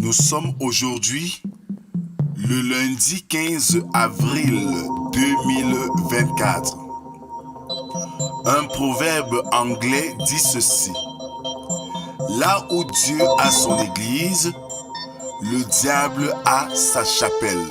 Nous sommes aujourd'hui le lundi 15 avril 2024. Un proverbe anglais dit ceci: là où Dieu a son église, le diable a sa chapelle.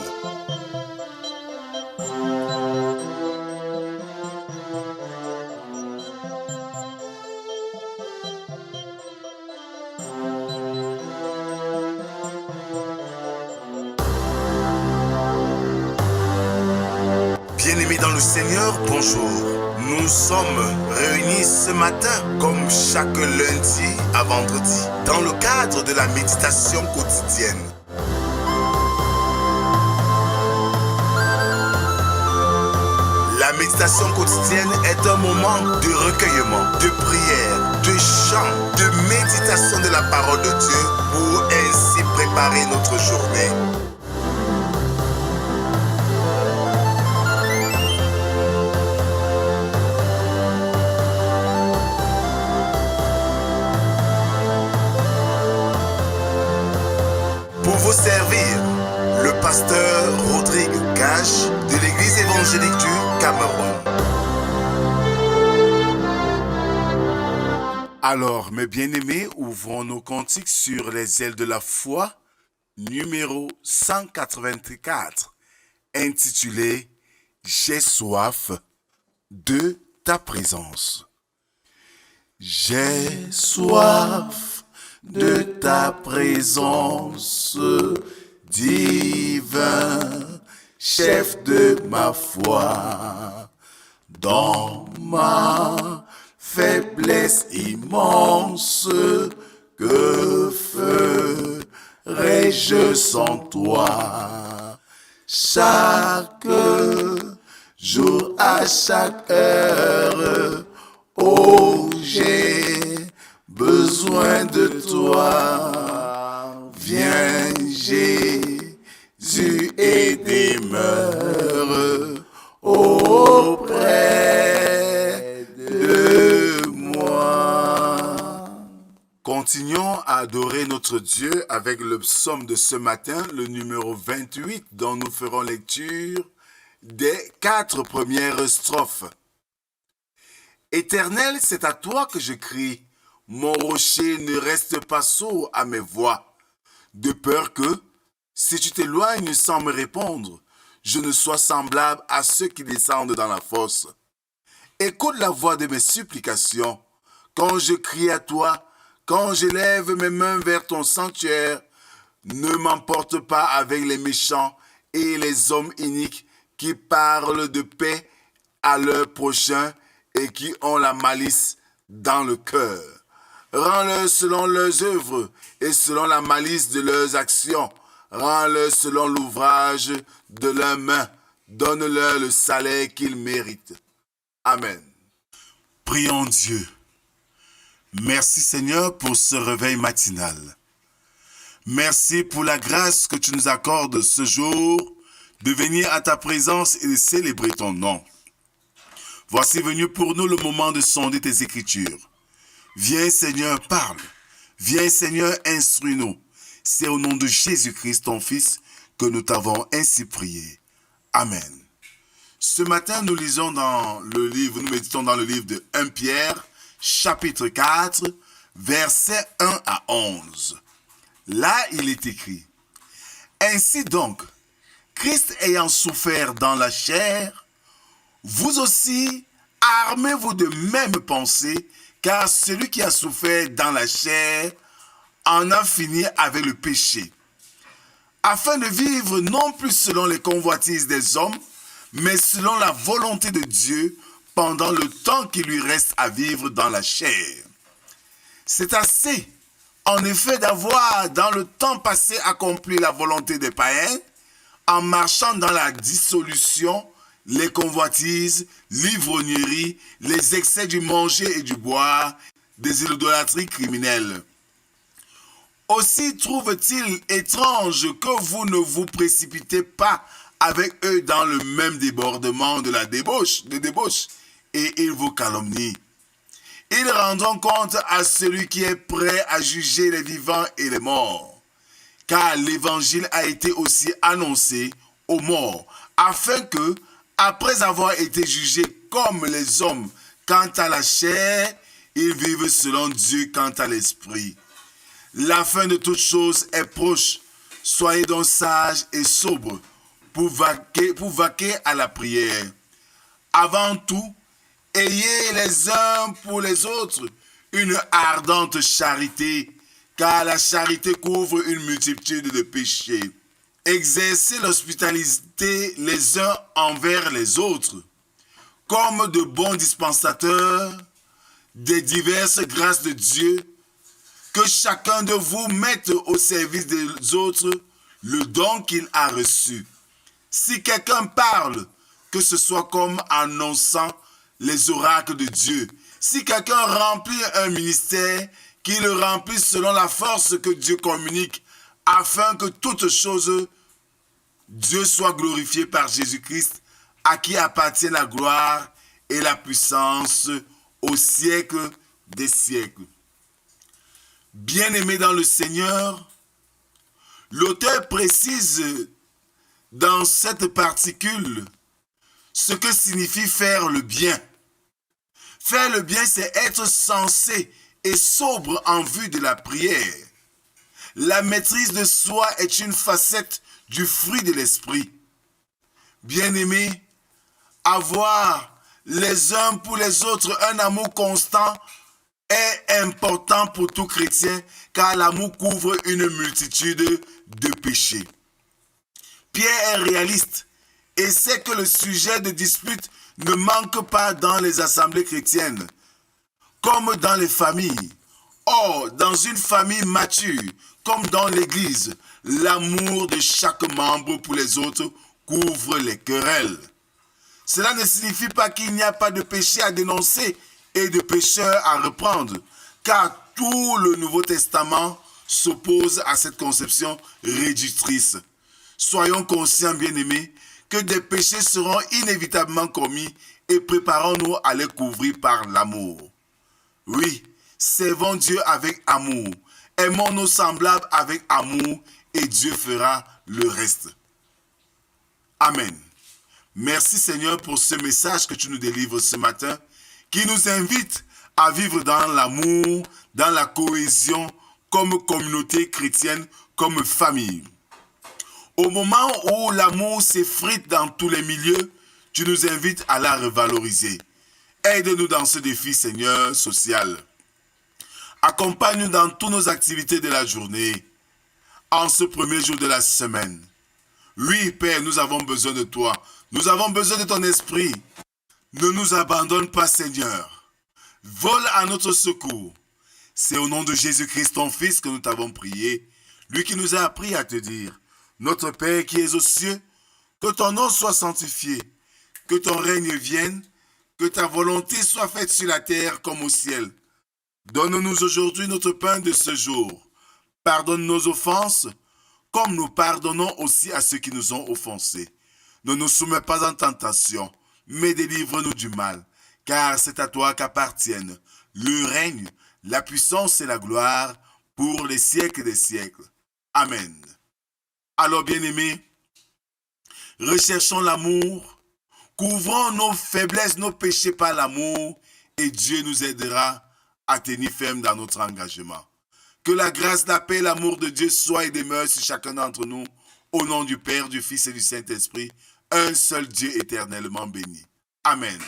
Bien-aimés dans le Seigneur, bonjour. Nous sommes réunis ce matin, comme chaque lundi à vendredi, dans le cadre de la méditation quotidienne. La méditation quotidienne est un moment de recueillement, de prière, de chant, de méditation de la parole de Dieu pour ainsi préparer notre journée. Pour vous servir, le pasteur Rodrigue Gache de l'Église évangélique du Cameroun. Alors, mes bien-aimés, ouvrons nos cantiques sur les ailes de la foi, numéro 184, intitulé « J'ai soif de ta présence ». J'ai soif de ta présence, divin, chef de ma foi, dans ma faiblesse immense, que ferais-je sans toi? Chaque jour, à chaque heure, oh, j'ai besoin de toi. Viens, Jésus, et demeure auprès de moi. Continuons à adorer notre Dieu avec le psaume de ce matin, le numéro 28, dont nous ferons lecture des 4 premières strophes. Éternel, c'est à toi que je crie. Mon rocher ne reste pas sourd à mes voix, de peur que, si tu t'éloignes sans me répondre, je ne sois semblable à ceux qui descendent dans la fosse. Écoute la voix de mes supplications. Quand je crie à toi, quand j'élève mes mains vers ton sanctuaire, ne m'emporte pas avec les méchants et les hommes iniques qui parlent de paix à leur prochain et qui ont la malice dans le cœur. Rends-leur selon leurs œuvres et selon la malice de leurs actions. Rends-leur selon l'ouvrage de leurs mains. Donne-leur le salaire qu'ils méritent. Amen. Prions Dieu. Merci Seigneur pour ce réveil matinal. Merci pour la grâce que tu nous accordes ce jour de venir à ta présence et de célébrer ton nom. Voici venu pour nous le moment de sonder tes Écritures. Viens Seigneur, parle. Viens Seigneur, instruis-nous. C'est au nom de Jésus-Christ, ton Fils, que nous t'avons ainsi prié. Amen. Ce matin, nous lisons dans le livre, nous méditons dans le livre de 1 Pierre, chapitre 4, versets 1 à 11. Là, il est écrit: ainsi donc, Christ ayant souffert dans la chair, vous aussi, armez-vous de même pensée, car celui qui a souffert dans la chair en a fini avec le péché, afin de vivre non plus selon les convoitises des hommes, mais selon la volonté de Dieu pendant le temps qui lui reste à vivre dans la chair. C'est assez, en effet, d'avoir dans le temps passé accompli la volonté des païens, en marchant dans la dissolution, les convoitises, l'ivrognerie, les excès du manger et du boire, des idolâtries criminelles. Aussi trouve-t-il étrange que vous ne vous précipitez pas avec eux dans le même débordement de la débauche, et ils vous calomnient. Ils rendront compte à celui qui est prêt à juger les vivants et les morts. car l'évangile a été aussi annoncé aux morts, afin que, après avoir été jugés comme les hommes quant à la chair, ils vivent selon Dieu quant à l'esprit. La fin de toutes choses est proche. Soyez donc sages et sobres pour vaquer à la prière. Avant tout, ayez les uns pour les autres une ardente charité, car la charité couvre une multitude de péchés. Exercez l'hospitalité les uns envers les autres, comme de bons dispensateurs des diverses grâces de Dieu, que chacun de vous mette au service des autres le don qu'il a reçu. Si quelqu'un parle, que ce soit comme annonçant les oracles de Dieu. Si quelqu'un remplit un ministère, qu'il le remplisse selon la force que Dieu communique, afin que toutes choses, Dieu soit glorifié par Jésus-Christ, à qui appartient la gloire et la puissance au siècle des siècles. Bien-aimés dans le Seigneur, l'auteur précise dans cette particule ce que signifie faire le bien. Faire le bien, c'est être sensé et sobre en vue de la prière. La maîtrise de soi est une facette du fruit de l'esprit. Bien-aimés, avoir les uns pour les autres un amour constant est important pour tout chrétien, car l'amour couvre une multitude de péchés. Pierre est réaliste et sait que le sujet de dispute ne manque pas dans les assemblées chrétiennes, comme dans les familles. Or, dans une famille mature, comme dans l'Église, l'amour de chaque membre pour les autres couvre les querelles. Cela ne signifie pas qu'il n'y a pas de péché à dénoncer et de pécheurs à reprendre, car tout le Nouveau Testament s'oppose à cette conception réductrice. Soyons conscients, bien-aimés, que des péchés seront inévitablement commis et préparons-nous à les couvrir par l'amour. Oui, servons Dieu avec amour, aimons nos semblables avec amour et Dieu fera le reste. Amen. Merci Seigneur pour ce message que tu nous délivres ce matin, qui nous invite à vivre dans l'amour, dans la cohésion, comme communauté chrétienne, comme famille. Au moment où l'amour s'effrite dans tous les milieux, tu nous invites à la revaloriser. Aide-nous dans ce défi, Seigneur, social. Accompagne-nous dans toutes nos activités de la journée, en ce premier jour de la semaine. Oui, Père, nous avons besoin de toi. Nous avons besoin de ton esprit. Ne nous abandonne pas, Seigneur. Vole à notre secours. C'est au nom de Jésus-Christ, ton Fils, que nous t'avons prié. Lui qui nous a appris à te dire, notre Père qui es aux cieux, que ton nom soit sanctifié, que ton règne vienne, que ta volonté soit faite sur la terre comme au ciel. Donne-nous aujourd'hui notre pain de ce jour. Pardonne nos offenses, comme nous pardonnons aussi à ceux qui nous ont offensés. Ne nous soumets pas en tentation, mais délivre-nous du mal, car c'est à toi qu'appartiennent le règne, la puissance et la gloire pour les siècles des siècles. Amen. Alors, bien-aimés, recherchons l'amour, couvrons nos faiblesses, nos péchés par l'amour, et Dieu nous aidera à tenir ferme dans notre engagement. Que la grâce, la paix et l'amour de Dieu soient et demeurent sur chacun d'entre nous, au nom du Père, du Fils et du Saint-Esprit, un seul Dieu éternellement béni. Amen.